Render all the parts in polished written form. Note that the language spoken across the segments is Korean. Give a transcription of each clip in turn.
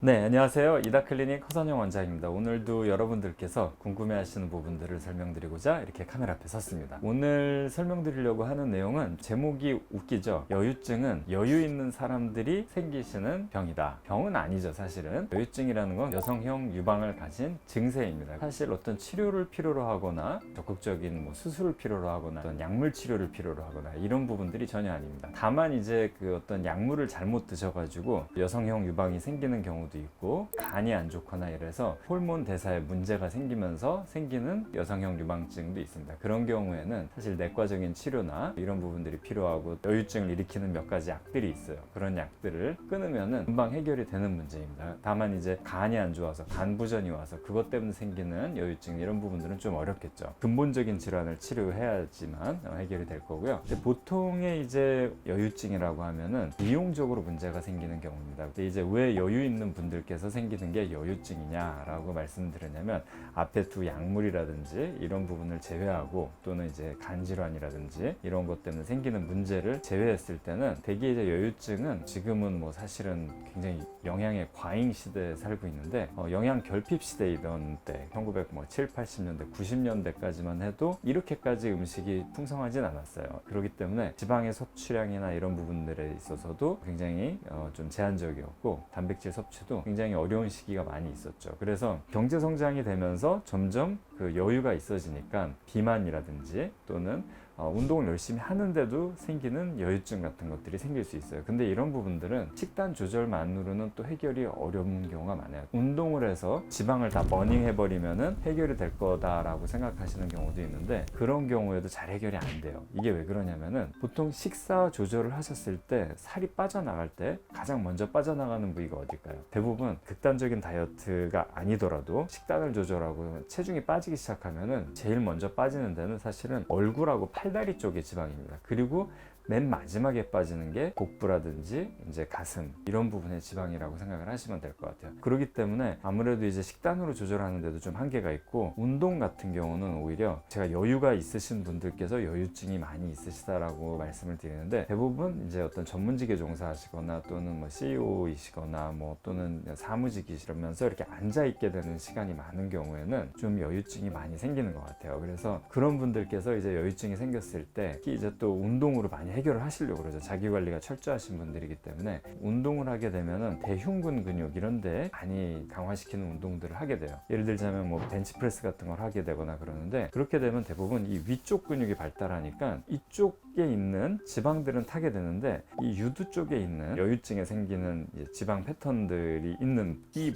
네, 안녕하세요. 이다클리닉 허선영 원장입니다. 오늘도 여러분들께서 궁금해하시는 부분들을 설명드리고자 이렇게 카메라 앞에 섰습니다. 오늘 설명드리려고 하는 내용은 제목이 웃기죠. 여유증은 여유 있는 사람들이 생기시는 병이다. 병은 아니죠, 사실은. 여유증이라는 건 여성형 유방을 가진 증세입니다. 사실 어떤 치료를 필요로 하거나 적극적인 수술을 필요로 하거나 어떤 약물 치료를 필요로 하거나 이런 부분들이 전혀 아닙니다. 다만 이제 그 어떤 약물을 잘못 드셔가지고 여성형 유방이 생기는 경우도 있고, 간이 안 좋거나 이래서 호르몬 대사에 문제가 생기면서 생기는 여성형 유방증도 있습니다. 그런 경우에는 사실 내과적인 치료나 이런 부분들이 필요하고 여유증을 일으키는 몇 가지 약들이 있어요. 그런 약들을 끊으면은 금방 해결이 되는 문제입니다. 다만 이제 간이 안 좋아서 간 부전이 와서 그것 때문에 생기는 여유증, 이런 부분들은 좀 어렵겠죠. 근본적인 질환을 치료해야지만 해결이 될 거고요. 보통의 이제 여유증이라고 하면은 미용적으로 문제가 생기는 경우입니다. 근데 이제 왜 여유 있는 분들께서 생기는 게 여유증이냐라고 말씀드리냐면, 앞에 두 약물이라든지 이런 부분을 제외하고, 또는 이제 간질환이라든지 이런 것 때문에 생기는 문제를 제외했을 때는 대개 이제 여유증은 지금은 사실은 굉장히 영양의 과잉 시대에 살고 있는데, 영양 결핍 시대이던 때 1970, 80년대, 90년대까지만 해도 이렇게까지 음식이 풍성하진 않았어요. 그렇기 때문에 지방의 섭취량이나 이런 부분들에 있어서도 굉장히 좀 제한적이었고, 단백질 섭취도 굉장히 어려운 시기가 많이 있었죠. 그래서 경제 성장이 되면서 점점 그 여유가 있어지니까 비만이라든지 또는 운동을 열심히 하는데도 생기는 여유증 같은 것들이 생길 수 있어요. 근데 이런 부분들은 식단 조절만으로는 또 해결이 어려운 경우가 많아요. 운동을 해서 지방을 다 버닝해버리면은 해결이 될 거다라고 생각하시는 경우도 있는데, 그런 경우에도 잘 해결이 안 돼요. 이게 왜 그러냐면은, 보통 식사 조절을 하셨을 때 살이 빠져나갈 때 가장 먼저 빠져나가는 부위가 어딜까요? 대부분 극단적인 다이어트가 아니더라도 식단을 조절하고 체중이 빠지기 시작하면은 제일 먼저 빠지는 데는 사실은 얼굴하고 팔다리 쪽의 지방입니다. 그리고 맨 마지막에 빠지는 게 복부라든지 이제 가슴, 이런 부분의 지방이라고 생각을 하시면 될 것 같아요. 그렇기 때문에 아무래도 이제 식단으로 조절하는 데도 좀 한계가 있고, 운동 같은 경우는 오히려 제가 여유가 있으신 분들께서 여유증이 많이 있으시다라고 말씀을 드리는데, 대부분 이제 어떤 전문직에 종사하시거나 또는 CEO이시거나 또는 사무직이시면서 이렇게 앉아 있게 되는 시간이 많은 경우에는 좀 여유증이 많이 생기는 것 같아요. 그래서 그런 분들께서 이제 여유증이 생겼을 때 특히 이제 또 운동으로 많이 해결을 하시려고 그러죠. 자기관리가 철저하신 분들이기 때문에 운동을 하게 되면은 대흉근 근육 이런 데 많이 강화시키는 운동들을 하게 돼요. 예를 들자면 벤치프레스 같은 걸 하게 되거나 그러는데, 그렇게 되면 대부분 이 위쪽 근육이 발달하니까 이쪽에 있는 지방들은 타게 되는데, 이 유두 쪽에 있는 여유증에 생기는 지방 패턴들이 있는 이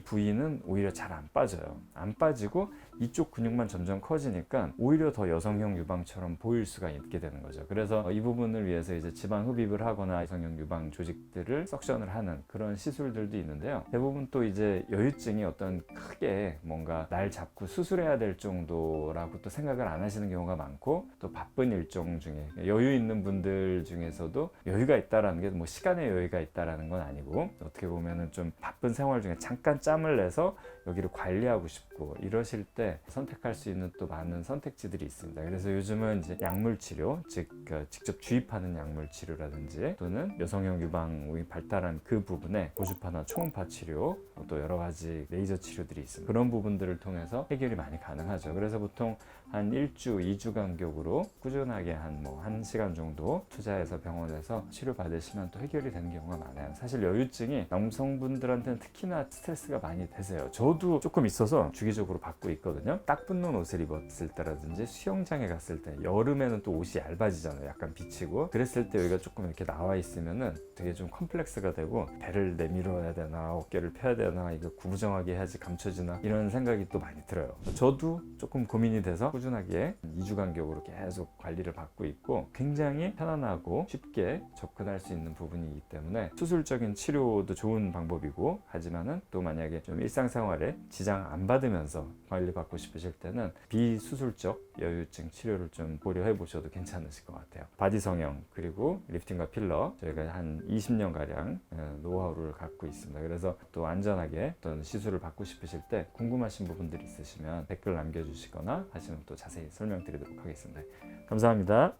부위는 오히려 잘 안 빠져요. 안 빠지고 이쪽 근육만 점점 커지니까 오히려 더 여성형 유방처럼 보일 수가 있게 되는 거죠. 그래서 이 부분을 위해서 이제 지방 흡입을 하거나 여성형 유방 조직들을 석션을 하는 그런 시술들도 있는데요. 대부분 또 이제 여유증이 어떤 크게 뭔가 날 잡고 수술해야 될 정도라고 또 생각을 안 하시는 경우가 많고, 또 바쁜 일정 중에 여유 있는 분들 중에서도 여유가 있다라는 게 시간의 여유가 있다라는 건 아니고, 어떻게 보면은 좀 바쁜 생활 중에 잠깐 짬을 내서 여기를 관리하고 싶고 이러실 때 선택할 수 있는 또 많은 선택지들이 있습니다. 그래서 요즘은 이제 약물 치료, 즉 직접 주입하는 약물 치료라든지, 또는 여성형 유방이 발달한 그 부분에 고주파나 초음파 치료, 또 여러 가지 레이저 치료들이 있습니다. 그런 부분들을 통해서 해결이 많이 가능하죠. 그래서 보통 한 1주, 2주 간격으로 꾸준하게 한 1시간 정도 투자해서 병원에서 치료받으시면 또 해결이 되는 경우가 많아요. 사실 여유증이 남성분들한테는 특히나 스트레스가 많이 되세요. 저도 조금 있어서 주기적으로 받고 있거든요. 딱 붙는 옷을 입었을 때라든지 수영장에 갔을 때, 여름에는 또 옷이 얇아지잖아요. 약간 비치고, 그랬을 때 여기가 조금 이렇게 나와 있으면은 되게 좀 컴플렉스가 되고, 배를 내밀어야 되나 어깨를 펴야 되나, 이거 구부정하게 해야지 감춰지나, 이런 생각이 또 많이 들어요. 저도 조금 고민이 돼서 꾸준하게 2주 간격으로 계속 관리를 받고 있고, 굉장히 편안하고 쉽게 접근할 수 있는 부분이기 때문에 수술적인 치료도 좋은 방법이고, 하지만은 또 만약에 좀 일상생활에 지장 안 받으면서 관리받고 싶으실 때는 비수술적 여유증 치료를 좀 고려해 보셔도 괜찮으실 것 같아요. 바디 성형 그리고 리프팅과 필러, 저희가 한 20년가량 노하우를 갖고 있습니다. 그래서 또 안전하게 어떤 시술을 받고 싶으실 때 궁금하신 부분들이 있으시면 댓글 남겨주시거나 하시면 또 자세히 설명드리도록 하겠습니다. 감사합니다.